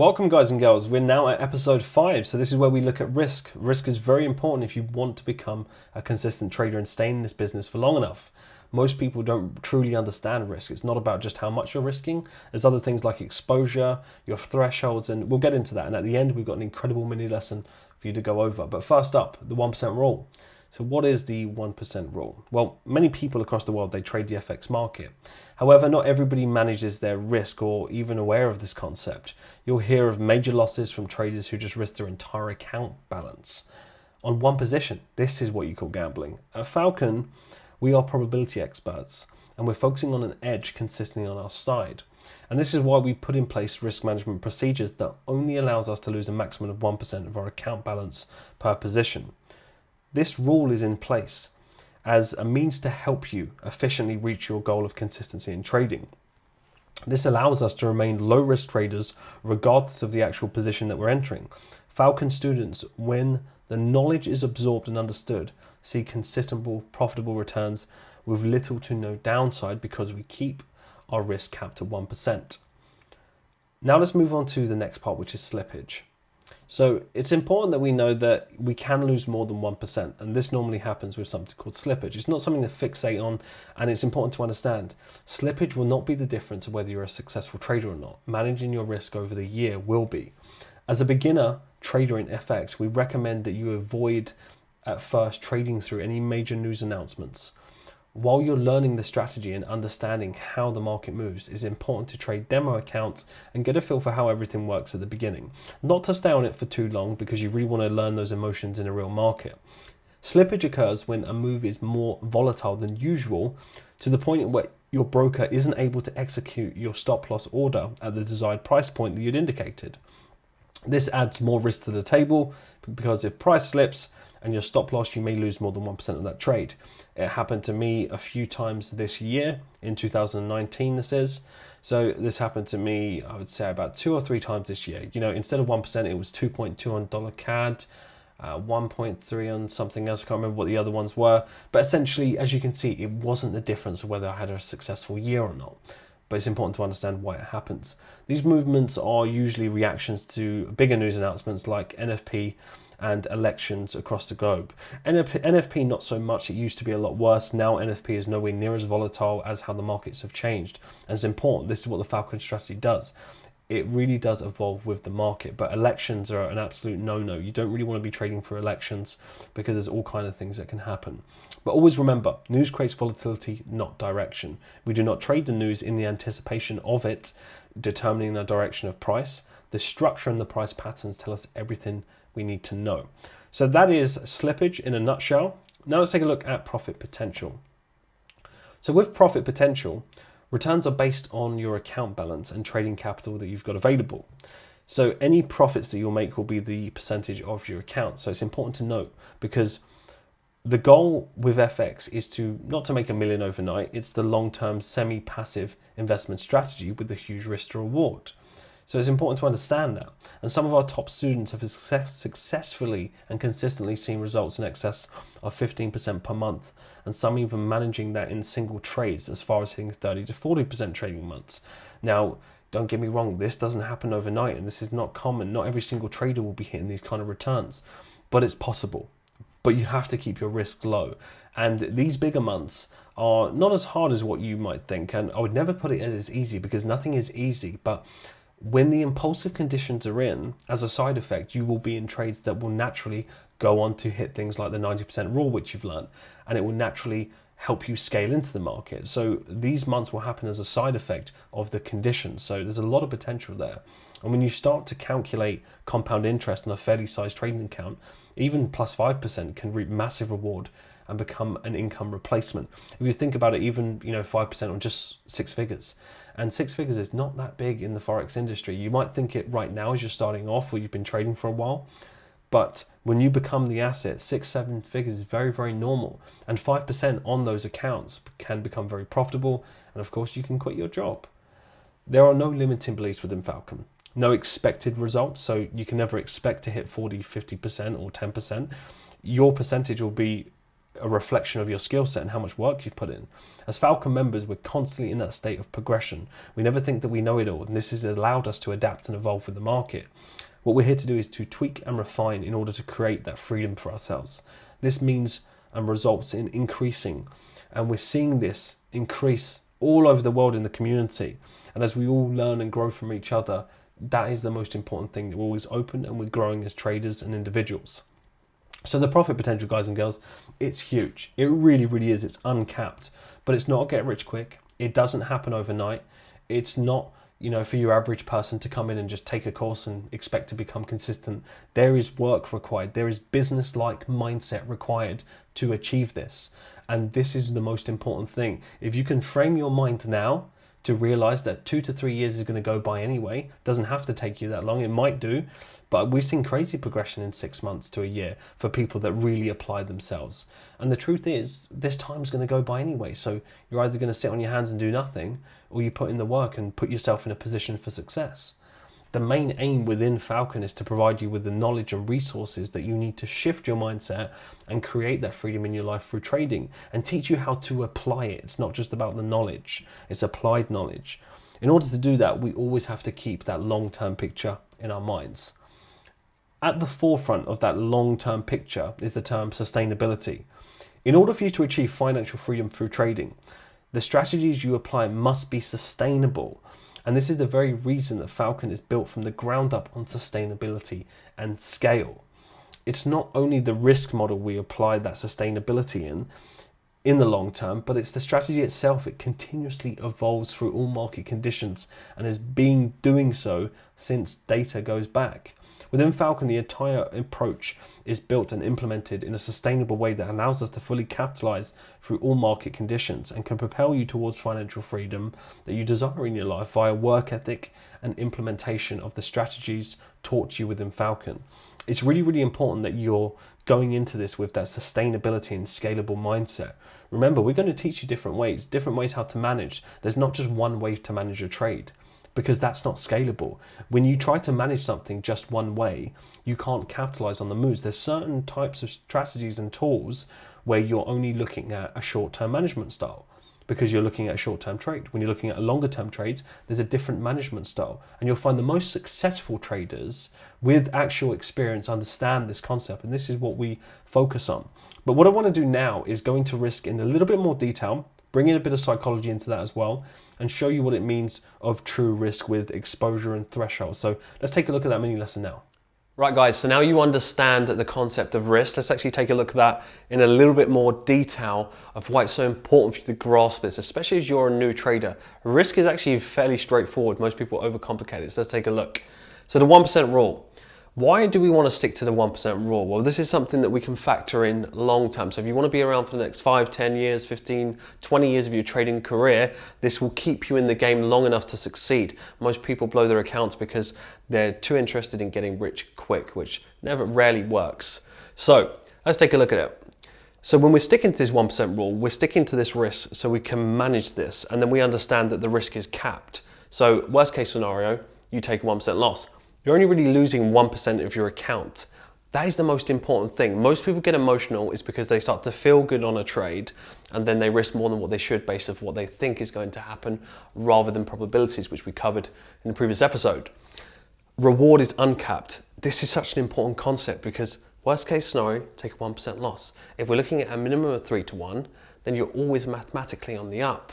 Welcome guys and girls, we're now at episode 5, so this is where we look at risk. Risk is very important if you want to become a consistent trader and stay in this business for long enough. Most people don't truly understand risk. It's not about just how much you're risking. There's other things like exposure, your thresholds, and we'll get into that. And at the end, we've got an incredible mini lesson for you to go over. But first up, the 1% rule. So what is the 1% rule? Well, many people across the world, they trade the FX market. However, not everybody manages their risk or even aware of this concept. You'll hear of major losses from traders who just risk their entire account balance on one position. This is what you call gambling. At Falcon, we are probability experts and we're focusing on an edge consistently on our side. And this is why we put in place risk management procedures that only allows us to lose a maximum of 1% of our account balance per position. This rule is in place as a means to help you efficiently reach your goal of consistency in trading. This allows us to remain low risk traders regardless of the actual position that we're entering. Falcon students, when the knowledge is absorbed and understood, see consistent, profitable returns with little to no downside because we keep our risk capped at 1%. Now let's move on to the next part, which is slippage. So it's important that we know that we can lose more than 1%, and this normally happens with something called slippage. It's not something to fixate on, and it's important to understand. Slippage will not be the difference of whether you're a successful trader or not. Managing your risk over the year will be. As a beginner trader in FX, we recommend that you avoid at first trading through any major news announcements. While you're learning the strategy and understanding how the market moves, it's important to trade demo accounts and get a feel for how everything works at the beginning. Not to stay on it for too long because you really want to learn those emotions in a real market. Slippage occurs when a move is more volatile than usual to the point where your broker isn't able to execute your stop loss order at the desired price point that you'd indicated. This adds more risk to the table because if price slips and your stop loss, you may lose more than 1% of that trade. It happened to me a few times this year, in 2019 this is. So this happened to me, I would say about 2 or 3 times this year. You know, instead of 1%, it was 2.2 on dollar CAD, 1.3 on something else. I can't remember what the other ones were. But essentially, as you can see, it wasn't the difference of whether I had a successful year or not. But it's important to understand why it happens. These movements are usually reactions to bigger news announcements like NFP and elections across the globe. NFP not so much, it used to be a lot worse. Now NFP is nowhere near as volatile as how the markets have changed. And it's important, this is what the Falcon strategy does. It really does evolve with the market, but elections are an absolute no-no. You don't really want to be trading for elections because there's all kinds of things that can happen. But always remember, news creates volatility, not direction. We do not trade the news in the anticipation of it determining the direction of price. The structure and the price patterns tell us everything we need to know. So that is slippage in a nutshell. Now let's take a look at profit potential. So with profit potential, returns are based on your account balance and trading capital that you've got available. So any profits that you'll make will be the percentage of your account. So it's important to note because the goal with FX is to not to make $1 million overnight. It's the long-term semi-passive investment strategy with the huge risk to reward. So it's important to understand that. And some of our top students have successfully and consistently seen results in excess of 15% per month, and some even managing that in single trades as far as hitting 30 to 40% trading months. Now, don't get me wrong, this doesn't happen overnight and this is not common. Not every single trader will be hitting these kind of returns, but it's possible. But you have to keep your risk low. And these bigger months are not as hard as what you might think. And I would never put it as easy because nothing is easy, but when the impulsive conditions are in, as a side effect, you will be in trades that will naturally go on to hit things like the 90% rule, which you've learned, and it will naturally help you scale into the market. So these months will happen as a side effect of the conditions. So there's a lot of potential there. And when you start to calculate compound interest on a fairly sized trading account, even plus 5% can reap massive reward and become an income replacement. If you think about it, even 5% on just 6 figures. And 6 figures is not that big in the Forex industry. You might think it right now as you're starting off or you've been trading for a while. But when you become the asset, 6, 7 figures is very, very normal. And 5% on those accounts can become very profitable. And of course, you can quit your job. There are no limiting beliefs within Falcon. No expected results. So you can never expect to hit 40, 50% or 10%. Your percentage will be a reflection of your skill set and how much work you've put in. As Falcon members, we're constantly in that state of progression. We never think that we know it all, and this has allowed us to adapt and evolve with the market. What we're here to do is to tweak and refine in order to create that freedom for ourselves. This means and results in increasing, and we're seeing this increase all over the world in the community. And as we all learn and grow from each other, that is the most important thing. We're always open and we're growing as traders and individuals. So the profit potential, guys and girls, it's huge. It really, really is. It's uncapped, but it's not a get rich quick. It doesn't happen overnight. It's not, for your average person to come in and just take a course and expect to become consistent. There is work required. There is business-like mindset required to achieve this. And this is the most important thing. If you can frame your mind now to realize that 2 to 3 years is going to go by anyway, it doesn't have to take you that long. It might do, but we've seen crazy progression in 6 months to a year for people that really apply themselves. And the truth is, this time is going to go by anyway. So you're either going to sit on your hands and do nothing, or you put in the work and put yourself in a position for success. The main aim within Falcon is to provide you with the knowledge and resources that you need to shift your mindset and create that freedom in your life through trading, and teach you how to apply it. It's not just about the knowledge, it's applied knowledge. In order to do that, we always have to keep that long-term picture in our minds. At the forefront of that long-term picture is the term sustainability. In order for you to achieve financial freedom through trading, the strategies you apply must be sustainable. And this is the very reason that Falcon is built from the ground up on sustainability and scale. It's not only the risk model we apply that sustainability in the long term, but it's the strategy itself. It continuously evolves through all market conditions and has been doing so since data goes back. Within Falcon, the entire approach is built and implemented in a sustainable way that allows us to fully capitalize through all market conditions and can propel you towards financial freedom that you desire in your life via work ethic and implementation of the strategies taught you within Falcon. It's really, really important that you're going into this with that sustainability and scalable mindset. Remember, we're going to teach you different ways how to manage. There's not just one way to manage your trade, because that's not scalable. When you try to manage something just one way, you can't capitalize on the moves. There's certain types of strategies and tools where you're only looking at a short-term management style because you're looking at a short-term trade. When you're looking at longer-term trades, there's a different management style. And you'll find the most successful traders with actual experience understand this concept, and this is what we focus on. But what I want to do now is go into risk in a little bit more detail, bring in a bit of psychology into that as well, and show you what it means of true risk with exposure and threshold. So let's take a look at that mini lesson now. Right guys, so now you understand the concept of risk. Let's actually take a look at that in a little bit more detail of why it's so important for you to grasp this, especially as you're a new trader. Risk is actually fairly straightforward. Most people overcomplicate it. So let's take a look. So the 1% rule. Why do we want to stick to the 1% rule? Well, this is something that we can factor in long term. So if you want to be around for the next 5, 10 years, 15, 20 years of your trading career, this will keep you in the game long enough to succeed. Most people blow their accounts because they're too interested in getting rich quick, which rarely works. So let's take a look at it. So when we're sticking to this 1% rule, we're sticking to this risk so we can manage this, and then we understand that the risk is capped. So worst case scenario, you take a 1% loss. You're only really losing 1% of your account. That is the most important thing. Most people get emotional is because they start to feel good on a trade and then they risk more than what they should based on what they think is going to happen rather than probabilities, which we covered in the previous episode. Reward is uncapped. This is such an important concept because worst case scenario, take a 1% loss. If we're looking at a minimum of 3 to 1, then you're always mathematically on the up.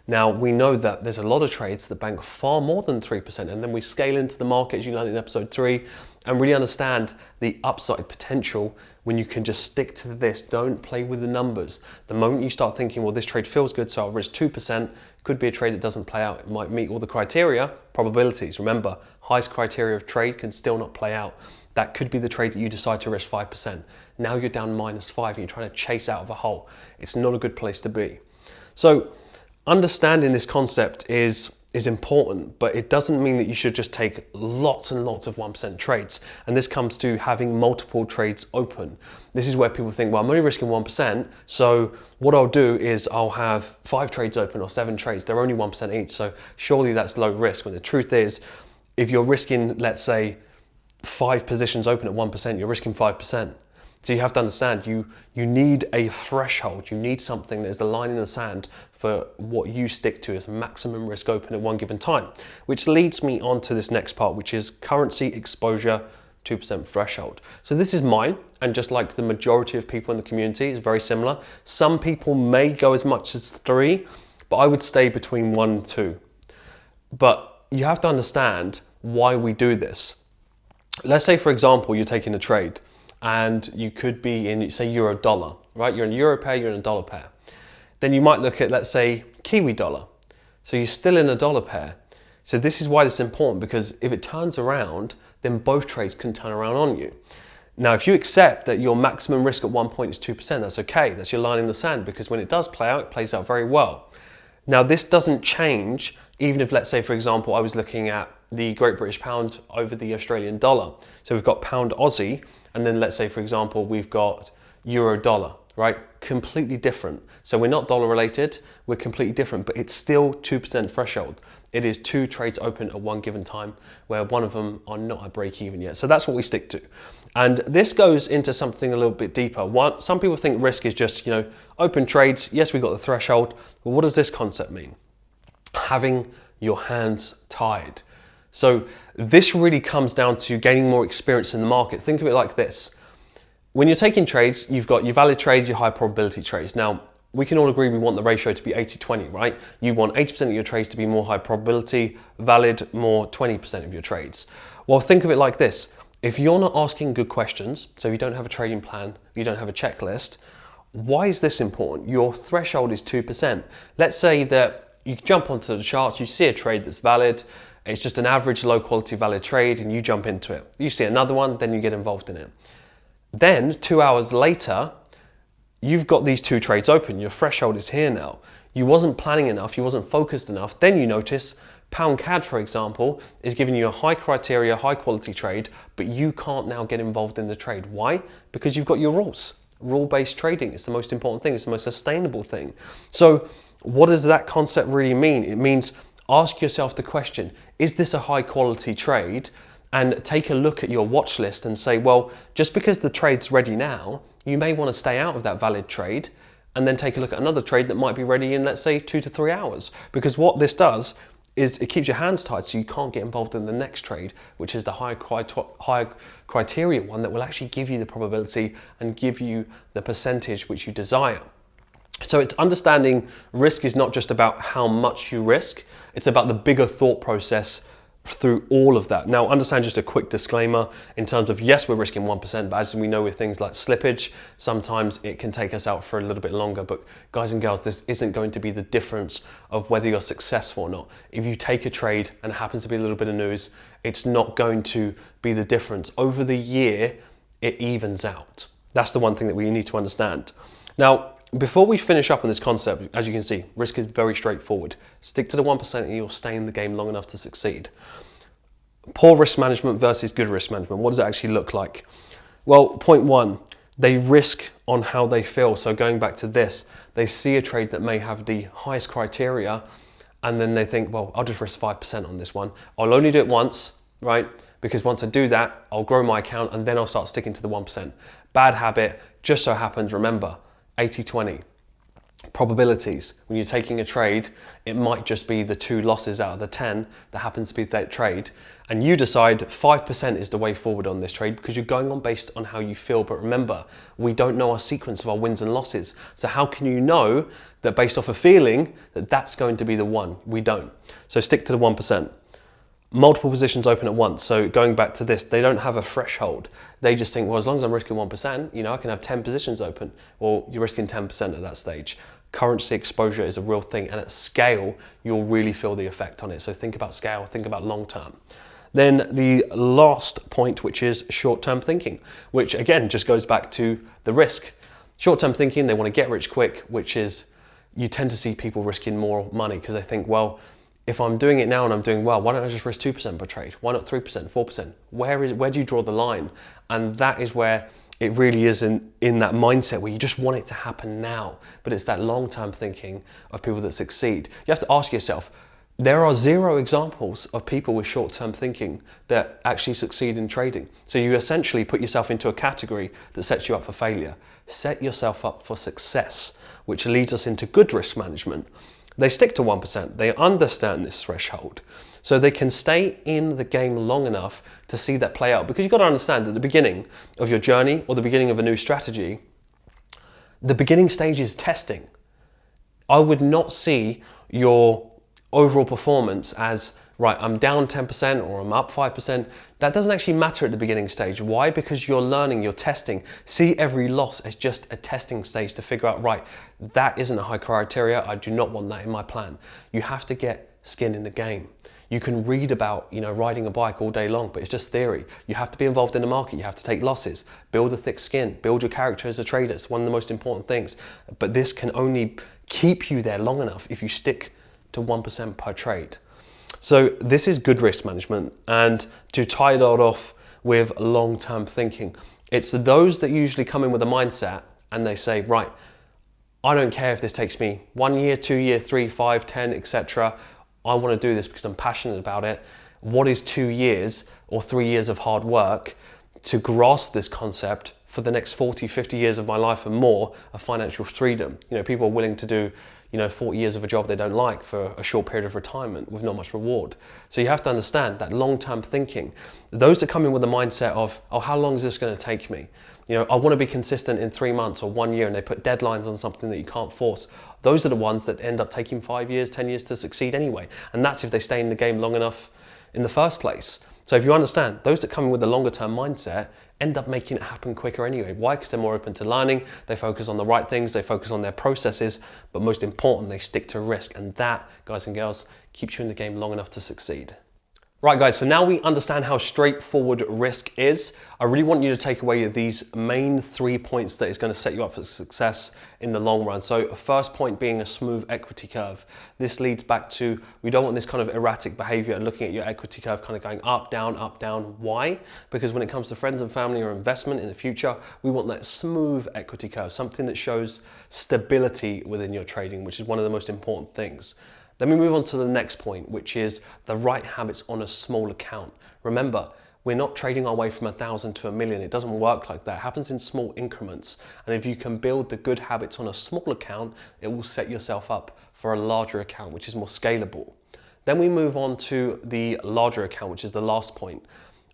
Now, we know that there's a lot of trades that bank far more than 3%, and then we scale into the market, as you learned in episode 3, and really understand the upside potential when you can just stick to this. Don't play with the numbers. The moment you start thinking, well, this trade feels good, so I'll risk 2%, could be a trade that doesn't play out. It might meet all the criteria, probabilities. Remember, highest criteria of trade can still not play out. That could be the trade that you decide to risk 5%. Now you're down -5 and you're trying to chase out of a hole. It's not a good place to be. So understanding this concept is important, but it doesn't mean that you should just take lots and lots of 1% trades. And this comes to having multiple trades open. This is where people think, well, I'm only risking 1%, so what I'll do is I'll have 5 trades open or 7 trades. They're only 1% each, so surely that's low risk. When the truth is, if you're risking, let's say, 5 positions open at 1%, you're risking 5%. So you have to understand, you need a threshold. You need something that is the line in the sand for what you stick to as maximum risk open at one given time. Which leads me on to this next part, which is currency exposure 2% threshold. So this is mine, and just like the majority of people in the community, it's very similar. Some people may go as much as 3, but I would stay between 1 and 2. But you have to understand why we do this. Let's say, for example, you're taking a trade and you could be in, say, euro dollar, right? You're in a euro pair, you're in a dollar pair. Then you might look at, let's say, Kiwi dollar. So you're still in a dollar pair. So this is why it's important, because if it turns around, then both trades can turn around on you. Now, if you accept that your maximum risk at one point is 2%, that's okay. That's your line in the sand, because when it does play out, it plays out very well. Now, this doesn't change, even if, let's say, for example, I was looking at the Great British Pound over the Australian dollar. So we've got Pound Aussie, and then let's say, for example, we've got Euro dollar, right? Completely different. So we're not dollar related, we're completely different, but it's still 2% threshold. It is 2 trades open at one given time, where one of them are not at break even yet. So that's what we stick to. And this goes into something a little bit deeper. Some people think risk is just, open trades. Yes, we've got the threshold, but what does this concept mean? Having your hands tied. So this really comes down to gaining more experience in the market. Think of it like this. When you're taking trades, you've got your valid trades, your high probability trades. Now, we can all agree we want the ratio to be 80-20, right? You want 80% of your trades to be more high probability, valid more 20% of your trades. Well, think of it like this. If you're not asking good questions, so if you don't have a trading plan, you don't have a checklist, why is this important? Your threshold is 2%. Let's say that you jump onto the charts, you see a trade that's valid, it's just an average low quality valid trade, and you jump into it. You see another one, then you get involved in it. Then 2 hours later, you've got these 2 trades open. Your threshold is here now. You wasn't planning enough, you wasn't focused enough. Then you notice Pound CAD, for example, is giving you a high criteria, high quality trade, but you can't now get involved in the trade. Why? Because you've got your rules. Rule-based trading is the most important thing. It's the most sustainable thing. So what does that concept really mean? It means ask yourself the question, is this a high quality trade? And take a look at your watch list and say, well, just because the trade's ready now, you may want to stay out of that valid trade and then take a look at another trade that might be ready in, let's say, 2 to 3 hours. Because what this does is it keeps your hands tied so you can't get involved in the next trade, which is the high criteria one that will actually give you the probability and give you the percentage which you desire. So it's understanding risk is not just about how much you risk, it's about the bigger thought process through all of that. Now, understand just a quick disclaimer in terms of, yes, we're risking 1%, but as we know with things like slippage, sometimes it can take us out for a little bit longer. But guys and girls, this isn't going to be the difference of whether you're successful or not. If you take a trade and it happens to be a little bit of news, it's not going to be the difference. Over the year, it evens out. That's the one thing that we need to understand. Now, before we finish up on this concept, as you can see, risk is very straightforward. Stick to the 1% and you'll stay in the game long enough to succeed. Poor risk management versus good risk management. What does it actually look like? Well, point 1, they risk on how they feel. So going back to this, they see a trade that may have the highest criteria and then they think, well, I'll just risk 5% on this one. I'll only do it once, right? Because once I do that, I'll grow my account and then I'll start sticking to the 1%. Bad habit. Just so happens, remember, 80-20. Probabilities. When you're taking a trade, it might just be the 2 losses out of the 10 that happens to be that trade. And you decide 5% is the way forward on this trade because you're going on based on how you feel. But remember, we don't know our sequence of our wins and losses. So how can you know that based off a feeling that that's going to be the one? We don't. So stick to the 1%. Multiple positions open at once. So going back to this, they don't have a threshold. They just think, well, as long as I'm risking 1%, I can have 10 positions open. Well, you're risking 10% at that stage. Currency exposure is a real thing. And at scale, you'll really feel the effect on it. So think about scale, think about long term. Then the last point, which is short-term thinking, which again, just goes back to the risk. Short-term thinking, they want to get rich quick, which is, you tend to see people risking more money because they think, well, if I'm doing it now and I'm doing well, why don't I just risk 2% per trade? Why not 3%, 4%? Where do you draw the line? And that is where it really is in that mindset where you just want it to happen now. But it's that long-term thinking of people that succeed. You have to ask yourself, There are zero examples of people with short-term thinking that actually succeed in trading. So you essentially put yourself into a category that sets you up for failure. Set yourself up for success, which leads us into good risk management. They stick to 1%. They understand this threshold. So they can stay in the game long enough to see that play out. Because you've got to understand at the beginning of your journey or the beginning of a new strategy, the beginning stage is testing. I would not see your overall performance as, right, I'm down 10% or I'm up 5%. That doesn't actually matter at the beginning stage. Why? Because you're learning, you're testing. See every loss as just a testing stage to figure out, right, that isn't a high criteria. I do not want that in my plan. You have to get skin in the game. You can read about, riding a bike all day long, but it's just theory. You have to be involved in the market. You have to take losses, build a thick skin, build your character as a trader. It's one of the most important things. But this can only keep you there long enough if you stick to 1% per trade. So this is good risk management. And to tie that off with long-term thinking, it's those that usually come in with a mindset and they say, right, I don't care if this takes me 1 year, 2 year, 3, 5, 10, etc. I want to do this because I'm passionate about it. What is 2 years or 3 years of hard work to grasp this concept for the next 40, 50 years of my life and more of financial freedom? People are willing to do 40 years of a job they don't like for a short period of retirement with not much reward. So you have to understand that long-term thinking. Those that come in with the mindset of, oh, how long is this going to take me? I want to be consistent in 3 months or 1 year, and they put deadlines on something that you can't force. Those are the ones that end up taking 5 years, 10 years to succeed anyway. And that's if they stay in the game long enough in the first place. So if you understand, those that come in with a longer term mindset end up making it happen quicker anyway. Why? Because they're more open to learning, they focus on the right things, they focus on their processes, but most important, they stick to risk. And that, guys and girls, keeps you in the game long enough to succeed. Right guys, so now we understand how straightforward risk is. I really want you to take away these main 3 points that is going to set you up for success in the long run. So first point being a smooth equity curve. This leads back to, we don't want this kind of erratic behavior and looking at your equity curve kind of going up, down, up, down. Why? Because when it comes to friends and family or investment in the future, we want that smooth equity curve, something that shows stability within your trading, which is one of the most important things. Then we move on to the next point, which is the right habits on a small account. Remember, we're not trading our way from 1,000 to 1,000,000. It doesn't work like that. It happens in small increments. And if you can build the good habits on a small account, it will set yourself up for a larger account, which is more scalable. Then we move on to the larger account, which is the last point.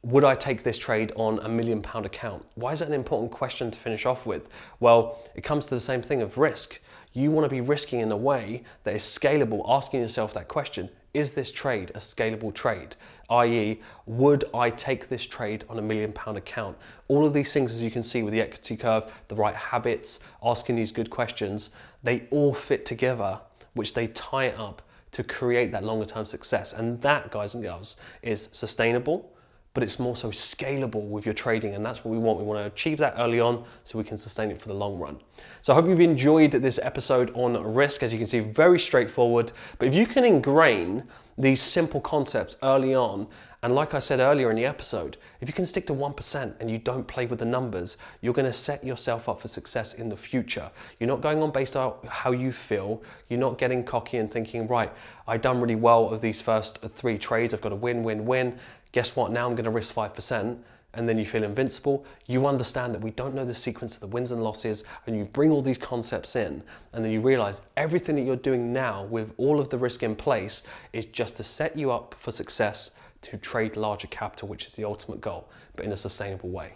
Would I take this trade on a £1 million account? Why is that an important question to finish off with? Well, it comes to the same thing of risk. You want to be risking in a way that is scalable, asking yourself that question, is this trade a scalable trade? i.e., would I take this trade on a £1 million account? All of these things, as you can see with the equity curve, the right habits, asking these good questions, they all fit together, which they tie it up to create that longer term success. And that, guys and girls, is sustainable, but it's more so scalable with your trading, and that's what we want. We want to achieve that early on so we can sustain it for the long run. So I hope you've enjoyed this episode on risk. As you can see, very straightforward, but if you can ingrain these simple concepts early on, and like I said earlier in the episode, if you can stick to 1% and you don't play with the numbers, you're going to set yourself up for success in the future. You're not going on based on how you feel. You're not getting cocky and thinking, right, I've done really well of these first 3 trades. I've got a win, win, win. Guess what? Now I'm going to risk 5%. And then you feel invincible. You understand that we don't know the sequence of the wins and losses, and you bring all these concepts in, and then you realize everything that you're doing now with all of the risk in place is just to set you up for success to trade larger capital, which is the ultimate goal, but in a sustainable way.